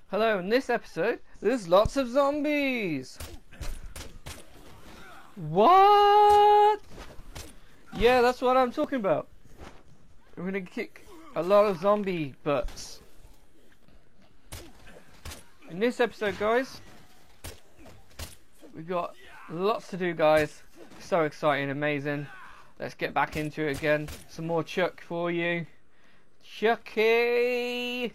Hello, in this episode, there's lots of zombies! What? Yeah, that's what I'm talking about. We're gonna kick a lot of zombie butts. In this episode, guys, we've got lots to do, guys. So exciting, amazing. Let's get back into it again. Some more Chuck for you. Chucky!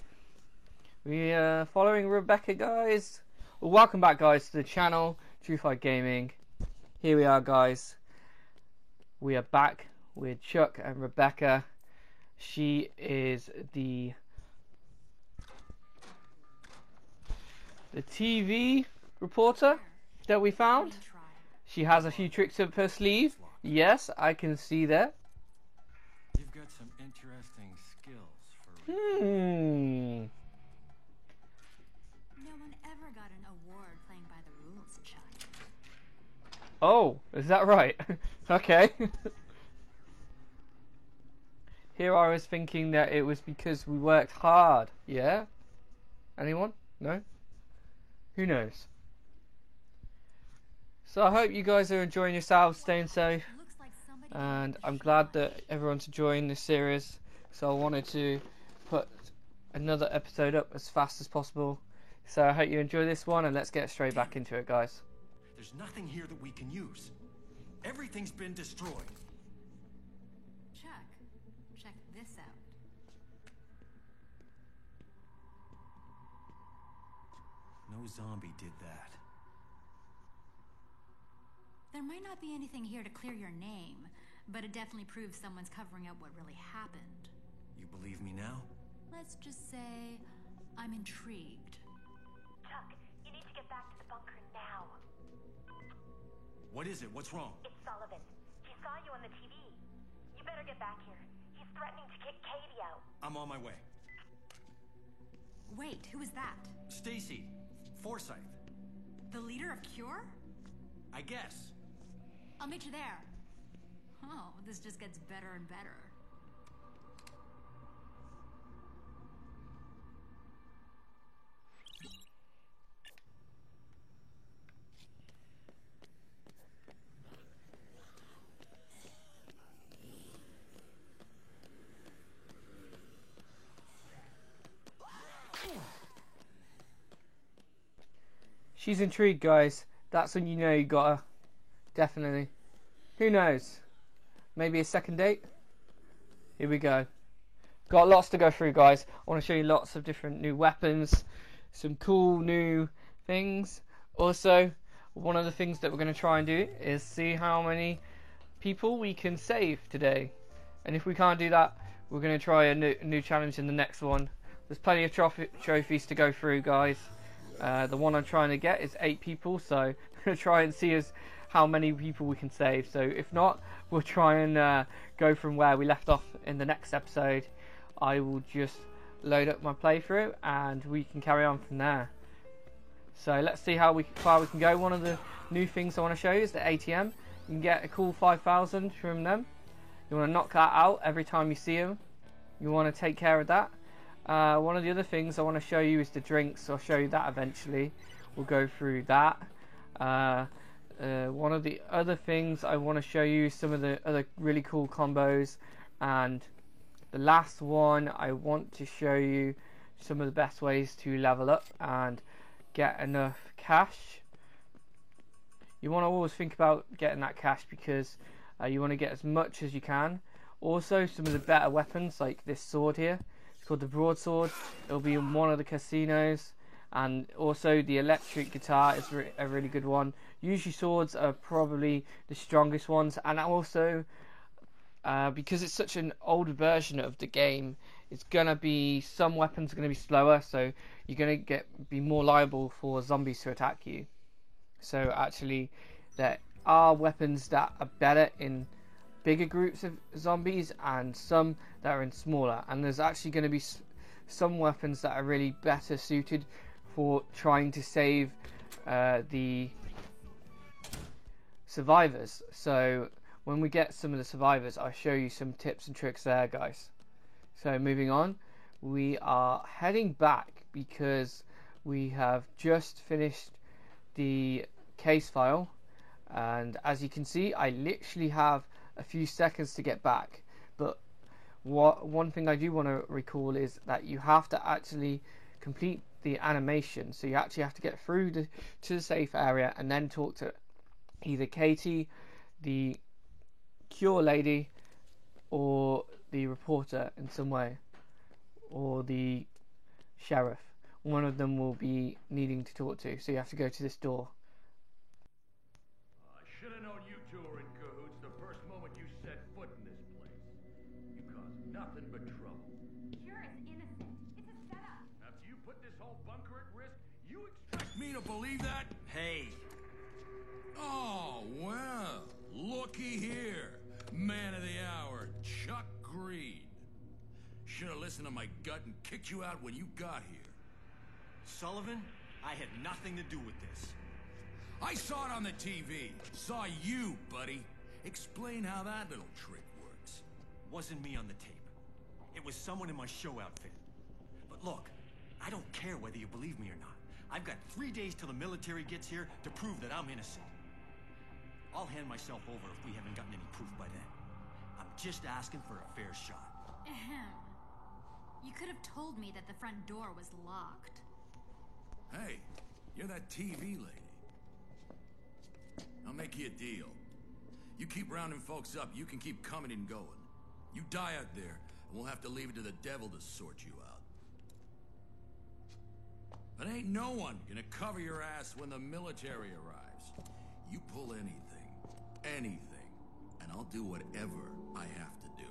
We are following Rebecca, guys. Well, welcome back, guys, to the channel, TrueFight Gaming. Here we are, guys. We are back with Chuck and Rebecca. She is the TV reporter that we found. She has a few tricks up her sleeve. Yes, I can see that. You've got some interesting skills for No one ever got an award playing by the rules, Chuck. Oh, is that right? Okay. Here I was thinking that it was because we worked hard. Yeah? Anyone? No? Who knows? So I hope you guys are enjoying yourselves, staying safe. And I'm glad that everyone's enjoying this series. So I wanted to put another episode up as fast as possible. So I hope you enjoy this one, and let's get straight back into it, guys. There's nothing here that we can use. Everything's been destroyed. Chuck, check this out. No zombie did that. There might not be anything here to clear your name, but it definitely proves someone's covering up what really happened. You believe me now? Let's just say I'm intrigued. Chuck, you need to get back to the bunker now. What is it? What's wrong? It's Sullivan. He saw you on the TV. You better get back here. He's threatening to kick Katie out. I'm on my way. Wait, who is that? Stacy, Forsyth. The leader of Cure? I guess. I'll meet you there. Oh, this just gets better and better. She's intrigued, guys. That's when you know you got her. Definitely. Who knows? Maybe a second date? Here we go. Got lots to go through, guys. I want to show you lots of different new weapons. Some cool new things. Also, one of the things that we're going to try and do is see how many people we can save today. And if we can't do that, we're going to try a new challenge in the next one. There's plenty of trophies to go through, guys. The one I'm trying to get is 8 people, so I'm going to try and see how many people we can save. So if not, we'll try and go from where we left off in the next episode. I will just load up my playthrough and we can carry on from there. So let's see how far we can go. One of the new things I want to show you is the ATM. You can get a cool 5,000 from them. You want to knock that out every time you see them. You want to take care of that. One of the other things I want to show you is the drinks. I'll show you that eventually. We'll go through that. One of the other things I want to show you is some of the other really cool combos, and the last one I want to show you some of the best ways to level up and get enough cash. You want to always think about getting that cash because you want to get as much as you can. Also, some of the better weapons like this sword here. It's called the broadsword. It'll be in one of the casinos. And also the electric guitar is a really good one. Usually swords are probably the strongest ones, and also because it's such an older version of the game, it's gonna be, some weapons are gonna be slower, so you're gonna be more liable for zombies to attack you. So actually, there are weapons that are better in bigger groups of zombies and some that are in smaller, and there's actually going to be some weapons that are really better suited for trying to save the survivors. So when we get some of the survivors, I'll show you some tips and tricks there, guys. So moving on, we are heading back because we have just finished the case file, and as you can see, I literally have a few seconds to get back. But one thing I do want to recall is that you have to actually complete the animation. So you actually have to get through to the safe area and then talk to either Katie, the cure lady, or the reporter in some way, or the sheriff. One of them will be needing to talk to, so you have to go to this door. I should have known you two were in cahoots the first moment you set foot in this place. You caused nothing but trouble. Cure is innocent. It's a setup. After you put this whole bunker at risk, you expect me to believe that? Hey, Oh, well, looky here. Man of the hour, Chuck Green. Should have listened to my gut and kicked you out when you got here. Sullivan, I had nothing to do with this. I saw it on the TV. Saw you, buddy. Explain how that little trick works. Wasn't me on the tape. It was someone in my show outfit. But look, I don't care whether you believe me or not. I've got 3 days till the military gets here to prove that I'm innocent. I'll hand myself over if we haven't gotten any proof by then. I'm just asking for a fair shot. Ahem. You could have told me that the front door was locked. Hey, you're that TV lady. I'll make you a deal. You keep rounding folks up, you can keep coming and going. You die out there, and we'll have to leave it to the devil to sort you out. But ain't no one gonna cover your ass when the military arrives. You pull anything, and I'll do whatever I have to do.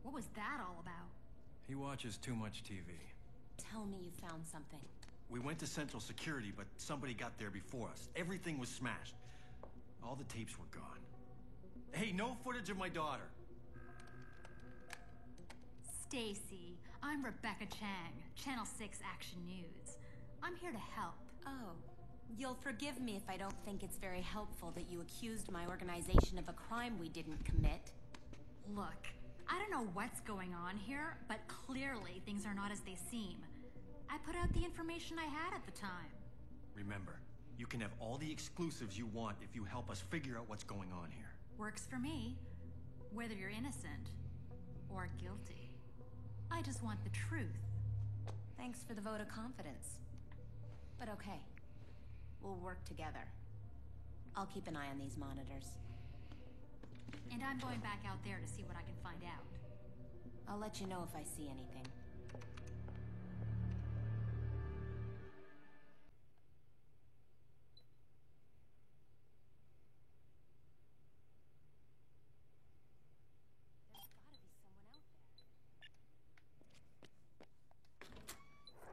What was that all about? He watches too much TV. Tell me you found something. We went to Central Security, but somebody got there before us. Everything was smashed. All the tapes were gone. Hey, no footage of my daughter. Stacy, I'm Rebecca Chang, Channel 6 Action News. I'm here to help. Oh, you'll forgive me if I don't think it's very helpful that you accused my organization of a crime we didn't commit. Look, I don't know what's going on here, but clearly things are not as they seem. I put out the information I had at the time. Remember, you can have all the exclusives you want if you help us figure out what's going on here. Works for me, whether you're innocent or guilty. I just want the truth. Thanks for the vote of confidence. But okay, we'll work together. I'll keep an eye on these monitors. And I'm going back out there to see what I can find out. I'll let you know if I see anything. There's gotta be someone out there.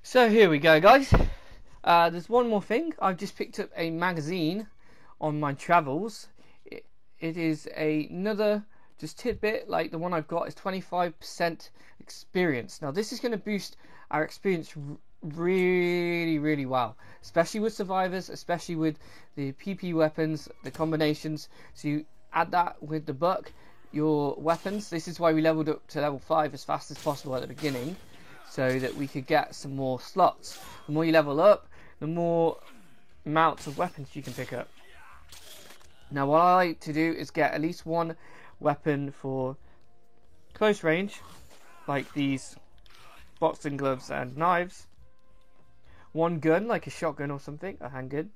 So here we go, guys. There's one more thing. I've just picked up a magazine on my travels. It is another just tidbit, like the one I've got is 25% experience. Now this is going to boost our experience really well, especially with survivors, especially with the PP weapons, the combinations. So you add that with the buck, your weapons. This is why we leveled up to level 5 as fast as possible at the beginning, so that we could get some more slots. The more you level up, the more amounts of weapons you can pick up. Now what I like to do is get at least one weapon for close range, like these boxing gloves and knives. One gun, like a shotgun or something, a handgun,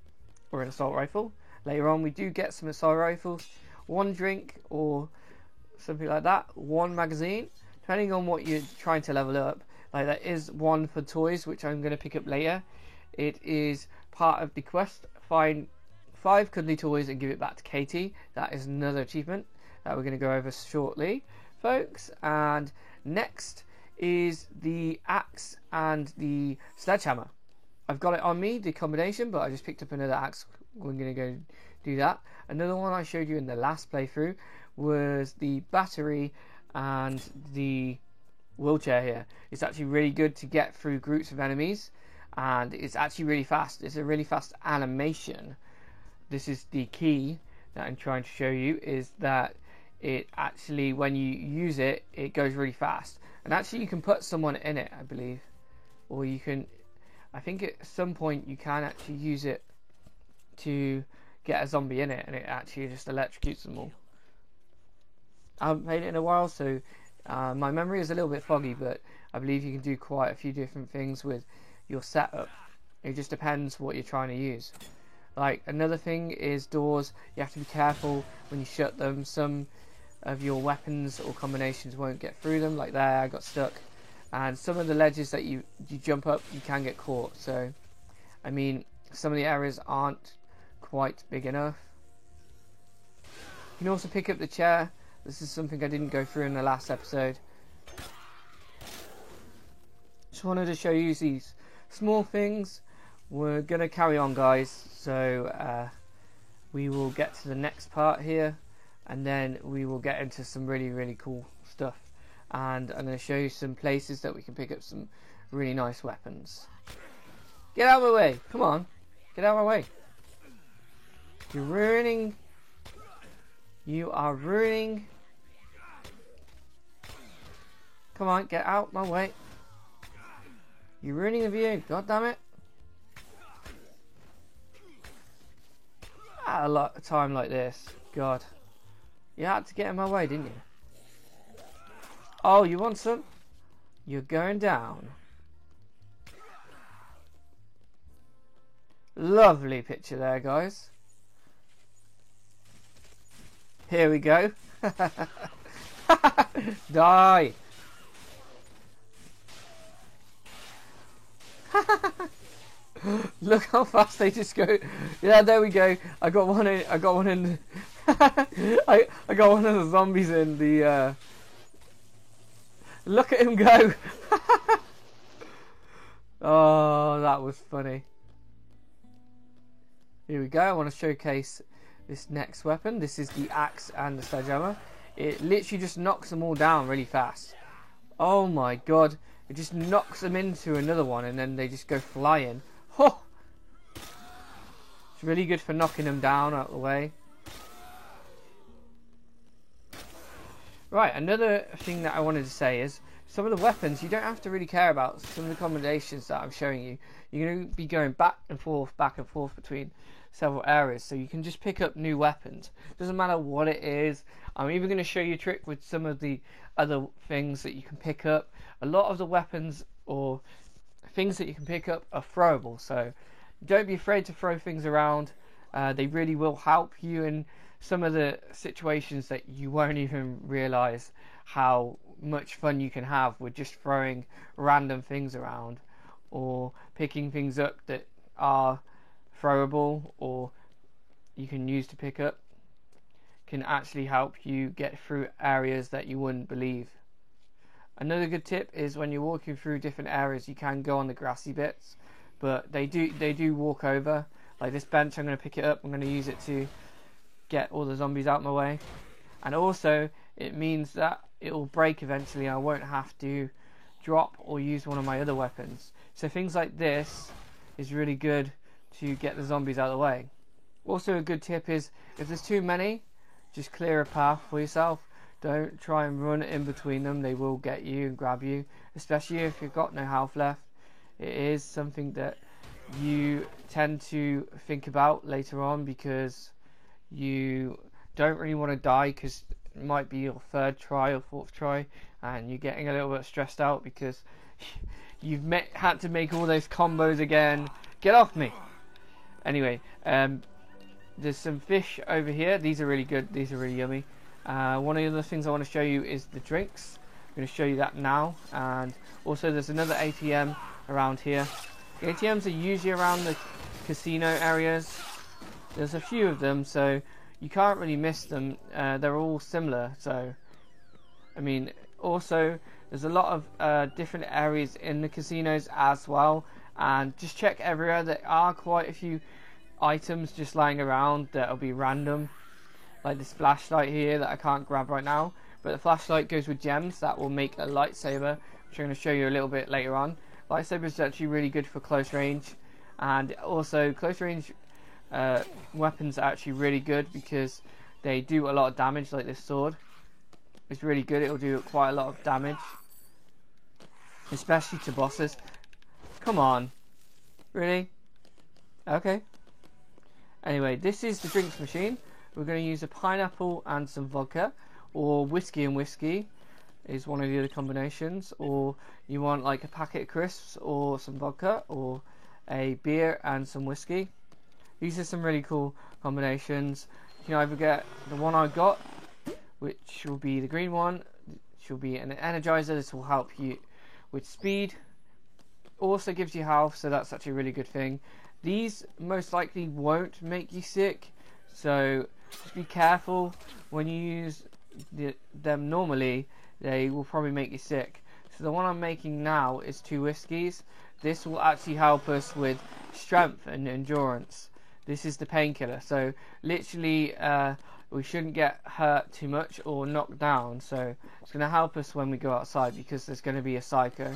or an assault rifle. Later on, we do get some assault rifles. One drink or something like that. One magazine, depending on what you're trying to level up. Like that is one for toys, which I'm going to pick up later. It is part of the quest. Find 5 cuddly toys and give it back to Katie. That is another achievement that we're going to go over shortly, folks. And next is the axe and the sledgehammer. I've got it on me, the combination, but I just picked up another axe. We're going to go do that. Another one I showed you in the last playthrough was the battery and the wheelchair here. It's actually really good to get through groups of enemies, and it's actually really fast. It's a really fast animation. This is the key that I'm trying to show you, is that it actually, when you use it, it goes really fast. And actually you can put someone in it, I believe. Or you can, I think at some point you can actually use it to get a zombie in it, and it actually just electrocutes them all. I haven't played it in a while, so my memory is a little bit foggy, but I believe you can do quite a few different things with your setup. It just depends what you're trying to use. Like, another thing is doors. You have to be careful when you shut them. Some of your weapons or combinations won't get through them. Like there, I got stuck. And some of the ledges that you jump up, you can get caught. So, I mean, some of the areas aren't quite big enough. You can also pick up the chair. This is something I didn't go through in the last episode. Just wanted to show you these small things. We're going to carry on, guys. So, we will get to the next part here. And then we will get into some really, really cool stuff. And I'm going to show you some places that we can pick up some really nice weapons. Get out of my way. Come on. Get out of my way. You're ruining. You are ruining. Come on, get out my way. You're ruining the view. God damn it. At a lot of time like this. God. You had to get in my way, didn't you? Oh, you want some? You're going down. Lovely picture there, guys. Here we go. Die. Look how fast they just go. Yeah, there we go. I got one in. I got one in. I got one of the zombies in the. Look at him go. Oh, that was funny. Here we go. I want to showcase this next weapon. This is the axe and the sledgehammer. It literally just knocks them all down really fast. Oh my god. It just knocks them into another one and then they just go flying. Oh! It's really good for knocking them down out of the way. Right, another thing that I wanted to say is some of the weapons you don't have to really care about. Some of the combinations that I'm showing you, you're going to be going back and forth between several areas, so you can just pick up new weapons. Doesn't matter what it is. I'm even going to show you a trick with some of the other things that you can pick up. A lot of the weapons or things that you can pick up are throwable, so don't be afraid to throw things around. They really will help you in some of the situations that you won't even realise how much fun you can have with just throwing random things around or picking things up that are throwable or you can use to pick up. Can actually help you get through areas that you wouldn't believe. Another good tip is when you're walking through different areas, you can go on the grassy bits, but they do walk over. Like this bench, I'm going to pick it up. I'm going to use it to get all the zombies out of my way, and also it means that it will break eventually. I won't have to drop or use one of my other weapons. So things like this is really good to get the zombies out of the way. Also a good tip is if there's too many, just clear a path for yourself. Don't try and run in between them. They will get you and grab you, especially if you've got no health left. It is something that you tend to think about later on because you don't really want to die, because it might be your 3rd try or 4th try and you're getting a little bit stressed out because you've had to make all those combos again. Get off me! Anyway, there's some fish over here. These are really good. These are really yummy. One of the other things I want to show you is the drinks. I'm going to show you that now. And also there's another ATM around here. The ATMs are usually around the casino areas. There's a few of them, so you can't really miss them. They're all similar. So, I mean, also there's a lot of different areas in the casinos as well. And just check everywhere. There are quite a few items just lying around that'll be random, like this flashlight here that I can't grab right now, but the flashlight goes with gems that will make a lightsaber, which I'm going to show you a little bit later on. Lightsaber is actually really good for close range, and also close range weapons are actually really good because they do a lot of damage. Like this sword, it's really good. It'll do quite a lot of damage, especially to bosses. Come on, really? Okay. Anyway, this is the drinks machine. We're going to use a pineapple and some vodka, or whiskey and whiskey is one of the other combinations, or you want like a packet of crisps or some vodka, or a beer and some whiskey. These are some really cool combinations. You can either get the one I got, which will be the green one, which will be an energizer. This will help you with speed. Also gives you health, so that's actually a really good thing. These most likely won't make you sick, so just be careful when you use them. Normally they will probably make you sick. So the one I'm making now is 2 whiskeys. This will actually help us with strength and endurance. This is the painkiller, so literally we shouldn't get hurt too much or knocked down. So it's going to help us when we go outside, because there's going to be a psycho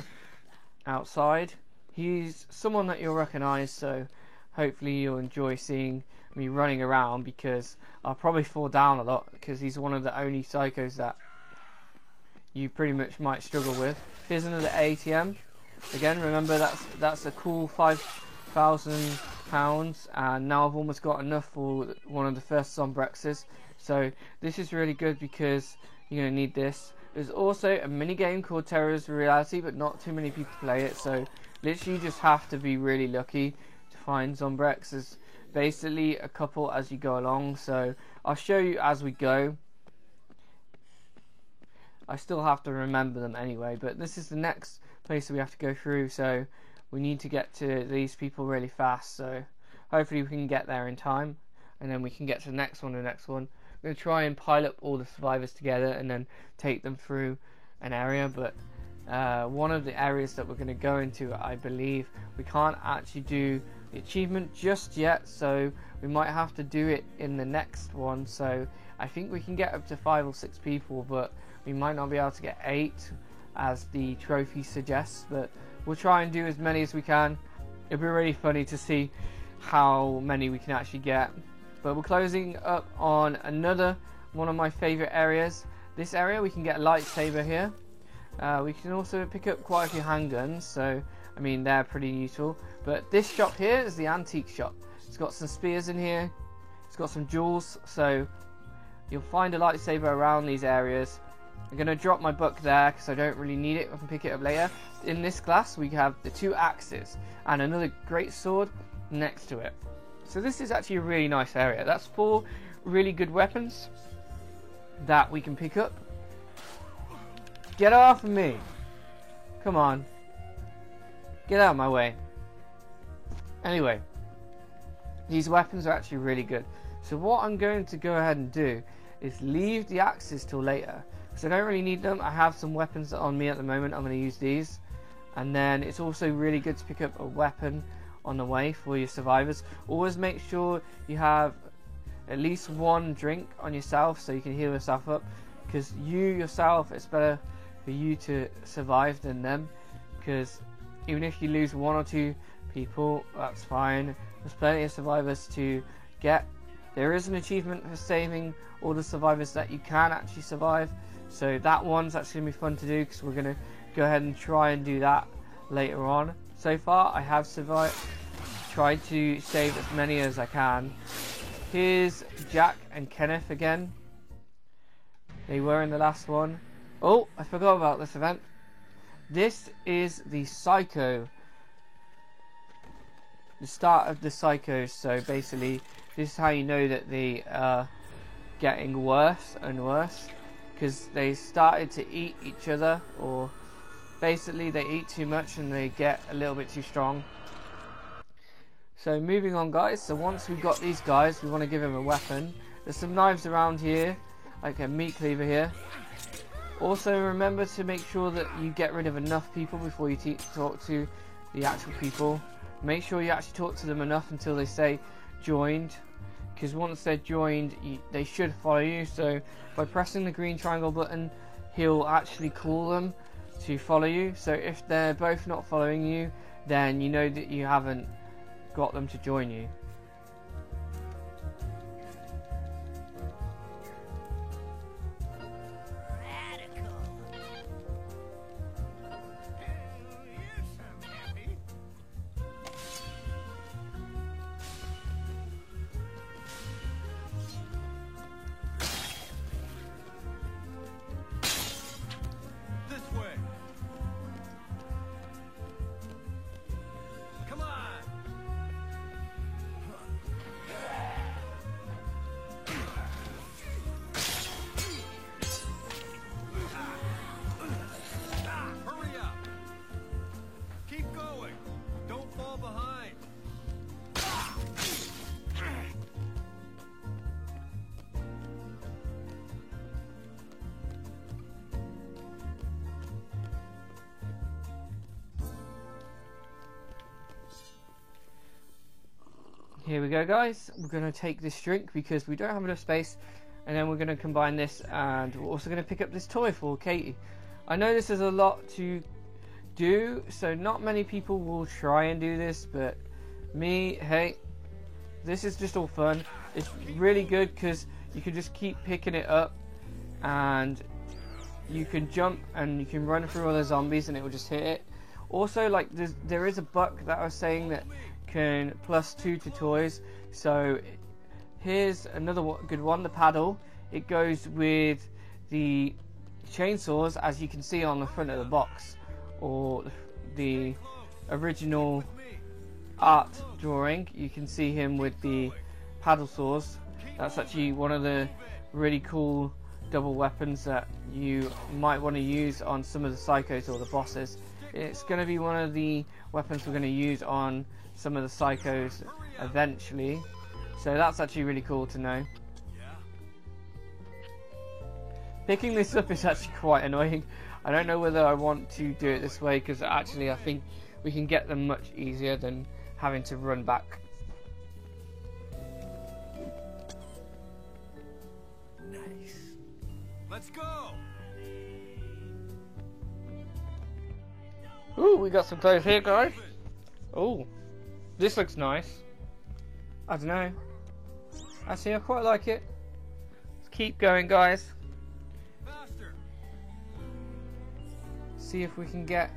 outside. He's someone that you'll recognise, so hopefully you'll enjoy seeing me running around, because I'll probably fall down a lot, because he's one of the only psychos that you pretty much might struggle with. Here's another ATM. Again, remember that's a cool £5,000, and now I've almost got enough for one of the first Zombrexes. So this is really good because you're going to need this. There's also a mini game called Terror's Reality, but not too many people play it, so literally you just have to be really lucky to find Zombrex. There's basically a couple as you go along, so I'll show you as we go. I still have to remember them anyway, but this is the next place that we have to go through, so we need to get to these people really fast, so hopefully we can get there in time, and then we can get to the next one. I'm going to try and pile up all the survivors together and then take them through an area, but one of the areas that we're going to go into, I believe we can't actually do the achievement just yet, so we might have to do it in the next one. So I think we can get up to 5 or 6 people, but we might not be able to get 8 as the trophy suggests, but we'll try and do as many as we can. It'll be really funny to see how many we can actually get. But we're closing up on another one of my favourite areas. This area we can get a lightsaber here. We can also pick up quite a few handguns, so I mean they're pretty useful. But this shop here is the antique shop. It's got some spears in here, it's got some jewels, so you'll find a lightsaber around these areas. I'm going to drop my book there because I don't really need it. I can pick it up later. In this class we have the 2 axes and another great sword next to it. So this is actually a really nice area. That's 4 really good weapons that we can pick up. Get off of me! Come on. Get out of my way. Anyway, these weapons are actually really good. So what I'm going to go ahead and do is leave the axes till later, because I don't really need them. I have some weapons on me at the moment. I'm going to use these. And then it's also really good to pick up a weapon on the way for your survivors. Always make sure you have at least 1 drink on yourself so you can heal yourself up, because you yourself, it's better for you to survive than them, because even if you lose 1 or 2 people, that's fine. There's plenty of survivors to get. There is an achievement for saving all the survivors that you can actually survive, so that one's actually going to be fun to do, because we're going to go ahead and try and do that later on. So far I have tried to save as many as I can. Here's Jack and Kenneth again. They were in the last one. Oh, I forgot about this event. This is the Psycho. The start of the Psychos. So basically, this is how you know that they are getting worse and worse. Because they started to eat each other. Or basically they eat too much and they get a little bit too strong. So moving on, guys. So once we've got these guys, we want to give them a weapon. There's some knives around here. Like a meat cleaver here. Also remember to make sure that you get rid of enough people before you talk to the actual people. Make sure you actually talk to them enough until they say joined, because once they're joined they should follow you. So by pressing the green triangle button, he'll actually call them to follow you. So if they're both not following you, then you know that you haven't got them to join you. Here we go, guys. We're going to take this drink because we don't have enough space, and then we're going to combine this, and we're also going to pick up this toy for Katie. I know this is a lot to do, so not many people will try and do this, but me, hey, this is just all fun. It's really good because you can just keep picking it up, and you can jump and you can run through all the zombies and it will just hit it. Also, like there is a buck that I was saying that can +2 to toys. So here's another good one, the paddle. It goes with the chainsaws, as you can see on the front of the box, or the original art drawing. You can see him with the paddle saws. That's actually one of the really cool double weapons that you might want to use on some of the psychos or the bosses. It's going to be one of the weapons we're going to use on some of the psychos eventually, so that's actually really cool to know. Picking this up is actually quite annoying. I don't know whether I want to do it this way, because actually I think we can get them much easier than having to run back. Nice. Let's go. Ooh, we got some clothes here, guys. Ooh, this looks nice. I don't know. Actually, I quite like it. Let's keep going, guys. Faster. See if we can get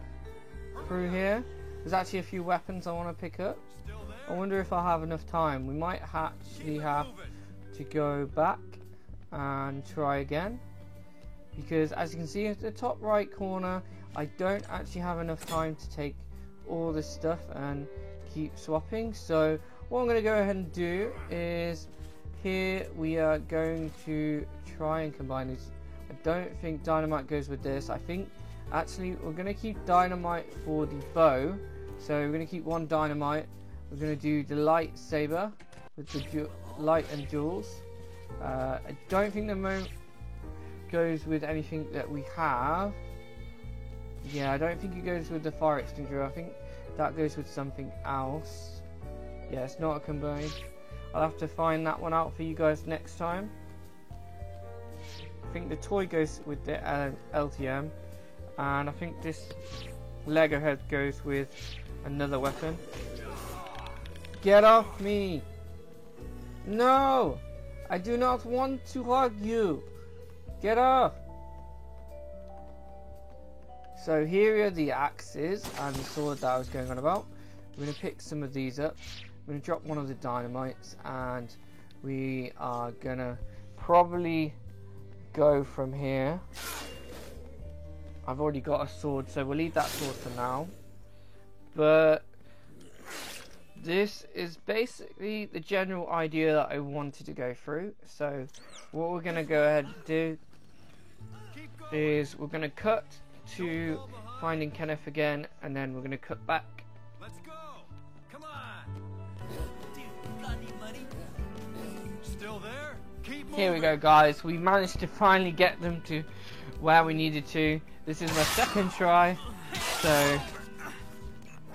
through here. There's actually a few weapons I want to pick up. Still I there? wonder if I'll have enough time. We might actually have to go back and try again, because as you can see at the top right corner, I don't actually have enough time to take all this stuff and keep swapping. So what I'm going to go ahead and do is, here we are going to try and combine these. I don't think dynamite goes with this. I think actually we're going to keep dynamite for the bow. So we're going to keep one dynamite. We're going to do the lightsaber with the light and jewels. I don't think the mo goes with anything that we have. Yeah, I don't think it goes with the fire extinguisher. I think that goes with something else. Yeah, it's not a combined. I'll have to find that one out for you guys next time. I think the toy goes with the LTM, and I think this Lego head goes with another weapon. Get off me! No! I do not want to hug you! Get off! So here are the axes and the sword that I was going on about. We're going to pick some of these up. I'm going to drop one of the dynamites, and we are going to probably go from here. I've already got a sword, so we'll leave that sword for now. But this is basically the general idea that I wanted to go through. So what we're going to go ahead and do is we're going to cut to finding Kenneth again, and then we're going to cut back. Let's go. Come on. Dude, got any money? Still there? Keep moving. Here we go, guys. We managed to finally get them to where we needed to. This is my second try, so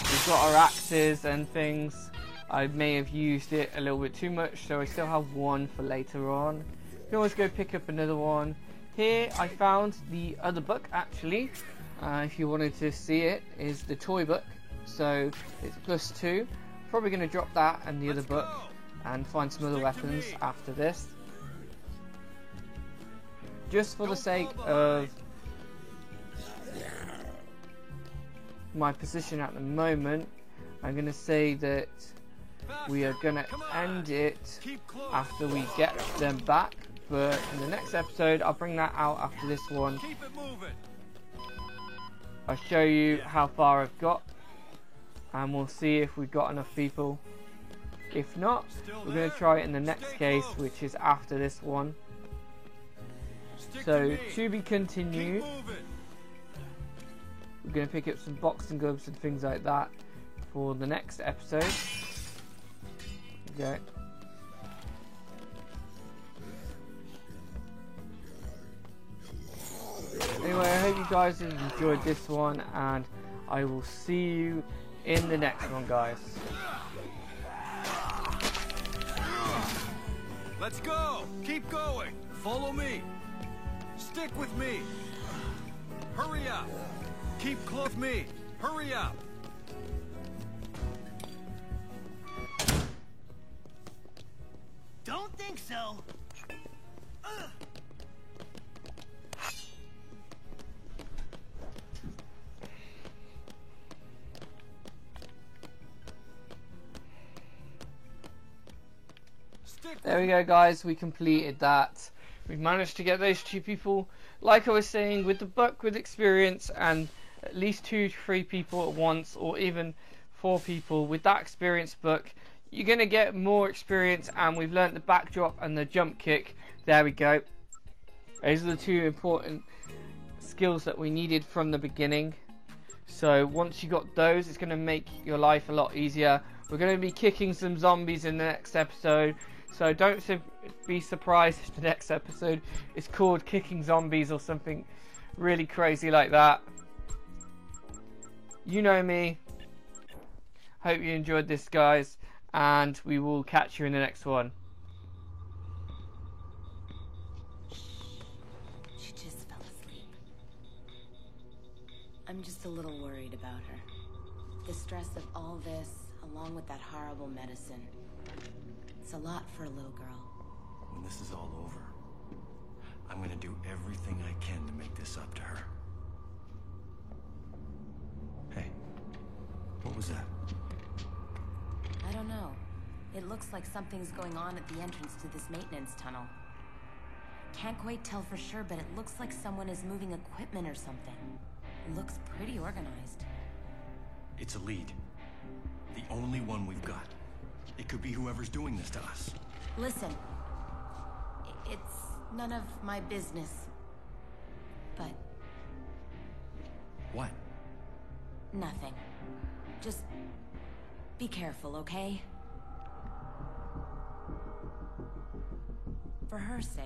we've got our axes and things. I may have used it a little bit too much, so I still have one for later on. You can always go pick up another one. Here I found the other book, actually. If you wanted to see it, is the toy book. So it's +2. Probably going to drop that and the other book and find some other weapons after this. Just for the sake of my position at the moment, I'm going to say that we are going to end it after we get them back. But in the next episode, I'll bring that out after this one. I'll show you how far I've got, and we'll see if we've got enough people. If not, we're going to try it in the next case, which is after this one. So, to be continued. We're going to pick up some boxing gloves and things like that for the next episode. Okay. Anyway, I hope you guys have enjoyed this one, and I will see you in the next one, guys. Let's go. Keep going. Follow me. Stick with me. Hurry up. Keep close with me. Hurry up. Don't think so. There we go, guys. We completed that. We've managed to get those 2 people. Like I was saying, with the book with experience and at least 2 to 3 people at once, or even 4 people with that experience book, you're going to get more experience. And we've learnt the backdrop and the jump kick. There we go. Those are the 2 important skills that we needed from the beginning. So once you got those, it's going to make your life a lot easier. We're going to be kicking some zombies in the next episode. So don't be surprised if the next episode is called Kicking Zombies or something really crazy like that. You know me. Hope you enjoyed this, guys, and we will catch you in the next one. She just fell asleep. I'm just a little worried about her. The stress of all this, along with that horrible medicine. It's a lot for a little girl. When this is all over, I'm gonna do everything I can to make this up to her. Hey, what was that? I don't know. It looks like something's going on at the entrance to this maintenance tunnel. Can't quite tell for sure, but it looks like someone is moving equipment or something. It looks pretty organized. It's a lead. The only one we've got. It could be whoever's doing this to us. Listen. It's none of my business. But What? nothing. Just be careful, okay? For her sake.